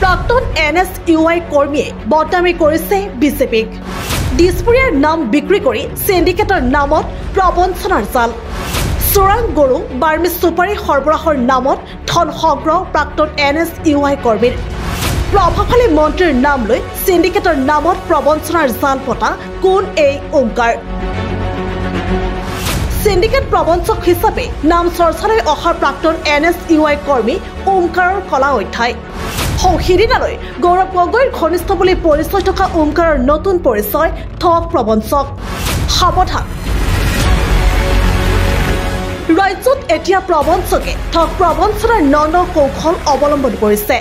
প্ৰাক্তন NSUI কৰ্মীয়ে বদনামি কৰিছে বিজেপিক। দিছপুৰীয়াৰ নাম বিক্ৰী কৰি সিন্ডিকেটৰ নামত প্ৰবঞ্চনাৰ জাল। চোৰাং গৰু বাৰ্মিজ চুপাৰী সৰবৰাহৰ নামত ধন সংগ্ৰহ প্ৰাক্তন NSUI কৰ্মীৰ। প্ৰভাৱশালী মন্ত্ৰীৰ নাম লৈ সিন্ডিকেটৰ নামত প্ৰবঞ্চনাৰ জাল পতা কোন এই ওমকাৰ? সিন্ডিকেট প্ৰবঞ্চক হিচাপে নাম চৰ্চালৈ অহা প্ৰাক্তন NSUI কৰ্মী ওমকাৰৰ কলা অধ্যায়। সিদিনালৈ গৌৰৱ গগৈৰ ঘনিষ্ঠ বুলি পৰিচয় থকা ওমকাৰৰ নতুন পৰিচয় ঠগ প্ৰবঞ্চক। সাৱধান, ৰাজ্যত এতিয়া প্ৰবঞ্চকে ঠগ প্ৰবঞ্চনাৰ ন কৌশল অৱলম্বন কৰিছে।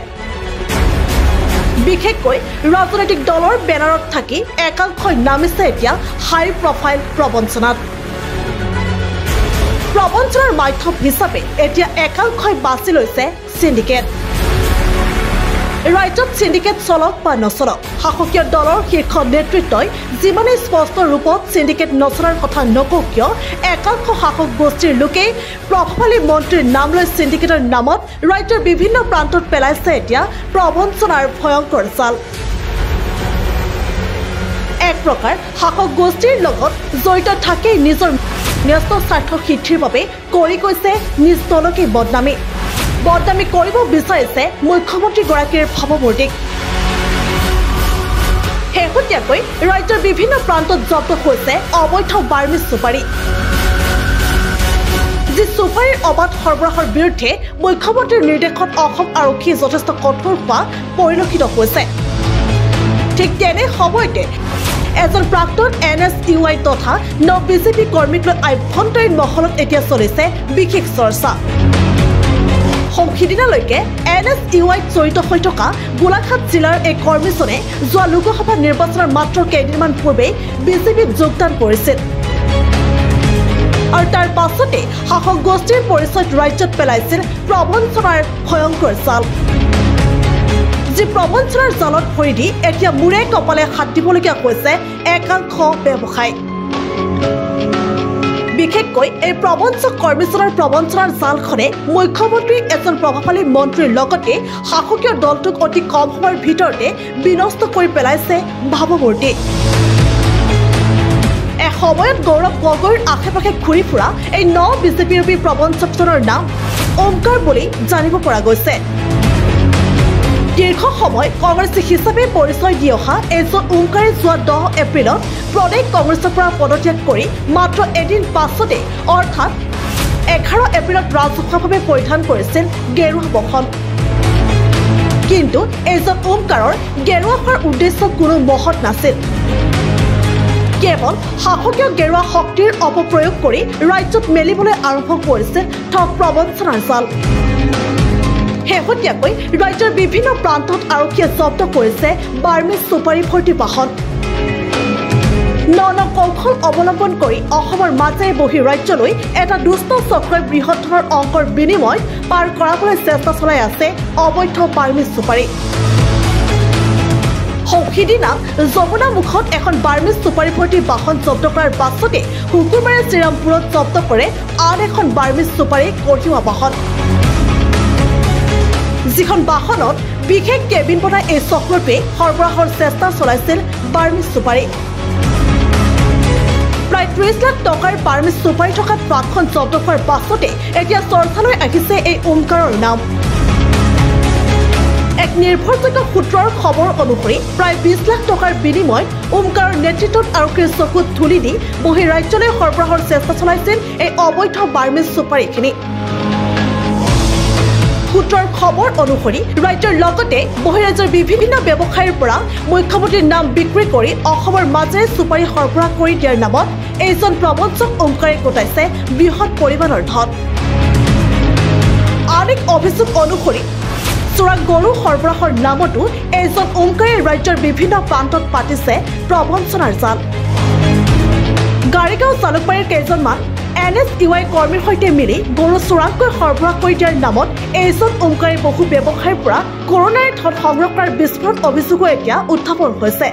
বিশেষকৈ ৰাজনৈতিক দলৰ বেনাৰত থাকি একাংশই নামিছে এতিয়া হাই প্ৰফাইল প্ৰবঞ্চনাত। প্ৰবঞ্চনাৰ মাধ্যম হিচাপে এতিয়া একাংশই বাছি লৈছে সিন্ডিকেট। ৰাজ্যত সিন্ডিকেট চলক বা নচলক, শাসকীয় দলৰ শীৰ্ষ নেতৃত্বই যিমানেই স্পষ্ট ৰূপত সিন্ডিকেট নচলাৰ কথা নকওঁ কিয়, একাংশ শাসক গোষ্ঠীৰ লোকেই প্ৰভাৱশালী মন্ত্ৰীৰ নাম লৈ সিন্ডিকেটৰ নামত ৰাজ্যৰ বিভিন্ন প্ৰান্তত পেলাইছে এতিয়া প্ৰবঞ্চনাৰ ভয়ংকৰ জাল। এক প্ৰকাৰ শাসক গোষ্ঠীৰ লগত জড়িত থাকেই নিজৰ ন্যস্ত স্বাৰ্থ সিদ্ধিৰ বাবে কৰি গৈছে নিজ দলকেই বদনামী কৰিব বিচাৰিছে মুখ্যমন্ত্ৰীগৰাকীৰ ভাৱমূৰ্তিক। শেহতীয়াকৈ ৰাজ্যৰ বিভিন্ন প্ৰান্তত জব্দ হৈছে অবৈধ বাৰ্মিজ চুপাৰী। যি চুপাৰীৰ অবাধ সৰবৰাহৰ বিৰুদ্ধে মুখ্যমন্ত্ৰীৰ নিৰ্দেশত অসম আৰক্ষী যথেষ্ট কঠোৰ হোৱা পৰিলক্ষিত হৈছে। ঠিক তেনে সময়তে এজন প্ৰাক্তন NSUI তথা বিজেপি কৰ্মীক লৈ আভ্যন্তৰীণ মহলত এতিয়া চলিছে বিশেষ চৰ্চা। সিদিনালৈকে NSUI জড়িত হৈ থকা গোলাঘাট জিলাৰ এই কৰ্মীজনে যোৱা লোকসভা নিৰ্বাচনৰ মাত্ৰ কেইদিনমান পূৰ্বে বিজেপিত যোগদান কৰিছিল আৰু তাৰ পাছতে শাসক গোষ্ঠীৰ পৰিচয়ত ৰাজ্যত পেলাইছিল প্ৰবঞ্চনাৰ ভয়ংকৰ জাল। যি প্ৰবঞ্চনাৰ জালত ভৰি দি এতিয়া মূৰে কপালে হাত দিবলগীয়া হৈছে একাংশ ব্যৱসায়ী। বিশেষকৈ এই প্ৰবঞ্চক কৰ্মীজনৰ প্ৰবঞ্চনাৰ জালখনে মুখ্যমন্ত্ৰী এজন প্ৰভাৱশালী মন্ত্ৰীৰ লগতে শাসকীয় দলটোক অতি কম সময়ৰ ভিতৰতে বিনষ্ট কৰি পেলাইছে ভাৱমূৰ্তি। এসময়ত গৌৰৱ গগৈৰ আশে পাশে ঘূৰি ফুৰা এই বিজেপিৰবী প্ৰবঞ্চকজনৰ নাম ওমকাৰ বুলি জানিব পৰা গৈছে। দীৰ্ঘ সময় কংগ্ৰেছী হিচাপে পৰিচয় দি অহা এজন ওমকাৰে যোৱা 10 এপ্ৰিলত প্ৰদেশ কংগ্ৰেছৰ পৰা পদত্যাগ কৰি মাত্ৰ এদিন পাছতে অৰ্থাৎ 11 এপ্ৰিলত ৰাজহুৱাভাৱে পৰিধান কৰিছিল গেৰুৱা বসন। কিন্তু এজন ওমকাৰৰ গেৰুৱা হোৱাৰ উদ্দেশ্য কোনো মহৎ নাছিল। কেৱল শাসকীয় গেৰুৱা শক্তিৰ অপপ্ৰয়োগ কৰি ৰাজ্যত মেলিবলৈ আৰম্ভ কৰিছিল ঠগ প্ৰবঞ্চনাৰ জাল। শেহতীয়াকৈ ৰাজ্যৰ বিভিন্ন প্ৰান্তত আৰক্ষীয়ে জব্দ কৰিছে বাৰ্মিজ চুপাৰী ভৰ্তি বাহন। ন কৌশল অৱলম্বন কৰি অসমৰ মাজেৰে বহি ৰাজ্যলৈ এটা দুষ্ট চক্ৰই বৃহৎ ধনৰ অংকৰ বিনিময়ত পাৰ কৰাবলৈ চেষ্টা চলাই আছে অবৈধ বাৰ্মিজ চুপাৰী। সিদিনা যমুনা মুখত এখন বাৰ্মিজ চুপাৰী ভৰ্তি বাহন জব্দ কৰাৰ পাছতে শুকুৰবাৰে শ্ৰীৰামপুৰত জব্দ কৰে আন এখন বাৰ্মিজ চুপাৰী কঢ়িওৱা বাহন। যিখন বাহনত বিশেষ কেবিন বনাই এই চক্ৰটোৱে সৰবৰাহৰ চেষ্টা চলাইছিল বাৰ্মিজ চুপাৰী। প্ৰায় 30 লাখ টকাৰ বাৰ্মিজ চুপাৰী থকা ট্ৰাকখন জব্দ হোৱাৰ পাছতে এতিয়া চৰ্চালৈ আহিছে এই ওমকাৰৰ নাম। এক নিৰ্ভৰযোগ্য সূত্ৰৰ খবৰ অনুসৰি প্ৰায় 20 লাখ টকাৰ বিনিময়ত ওমকাৰৰ নেতৃত্বত আৰক্ষীৰ চকুত ধূলি দি বহিৰাজ্যলৈ সৰবৰাহৰ চেষ্টা চলাইছিল এই অবৈধ বাৰ্মিজ চুপাৰীখিনি। সূত্ৰৰ খবৰ অনুসৰি ৰাজ্যৰ লগতে বহিৰাজ্যৰ বিভিন্ন ব্যৱসায়ীৰ পৰা মুখ্যমন্ত্ৰীৰ নাম বিক্ৰী কৰি অসমৰ মাজেৰে চুপাৰী সৰবৰাহ কৰি দিয়াৰ নামত এইজন প্ৰবঞ্চক ওমকাৰে গোটাইছে বৃহৎ পৰিমাণৰ ধন। আন এক অভিযোগ অনুসৰি চোৰাং গৰু সৰবৰাহৰ নামতো এইজন ওমকাৰে ৰাজ্যৰ বিভিন্ন প্ৰান্তত পাতিছে প্ৰবঞ্চনাৰ জাল। গাড়ীগাঁও জালুকবাৰীৰ কেইজনমান NSUI কৰ্মীৰ সৈতে মিলি গৰু চোৰাংকৈ সৰবৰাহ কৰি দিয়াৰ নামত এইজন ওমকাৰে বহু ব্যৱসায়ীৰ পৰা কৰোনাৰ ধন সংগ্ৰহ কৰাৰ বিস্ফোৰণ অভিযোগো এতিয়া উত্থাপন হৈছে।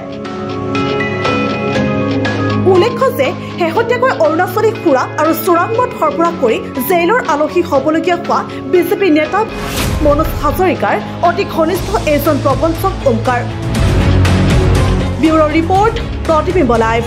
উল্লেখ্য যে শেহতীয়াকৈ অৰুণাচলী সুৰা আৰু চোৰাং মদ সৰবৰাহ কৰি জেইলৰ আলহী হ'বলগীয়া হোৱা বিজেপি নেতা মনোজ হাজৰিকাৰ অতি ঘনিষ্ঠ এজন প্ৰবঞ্চক ওমকাৰ। ব্যুৰ' ৰিপৰ্ট প্ৰতিবিম্ব লাইভ।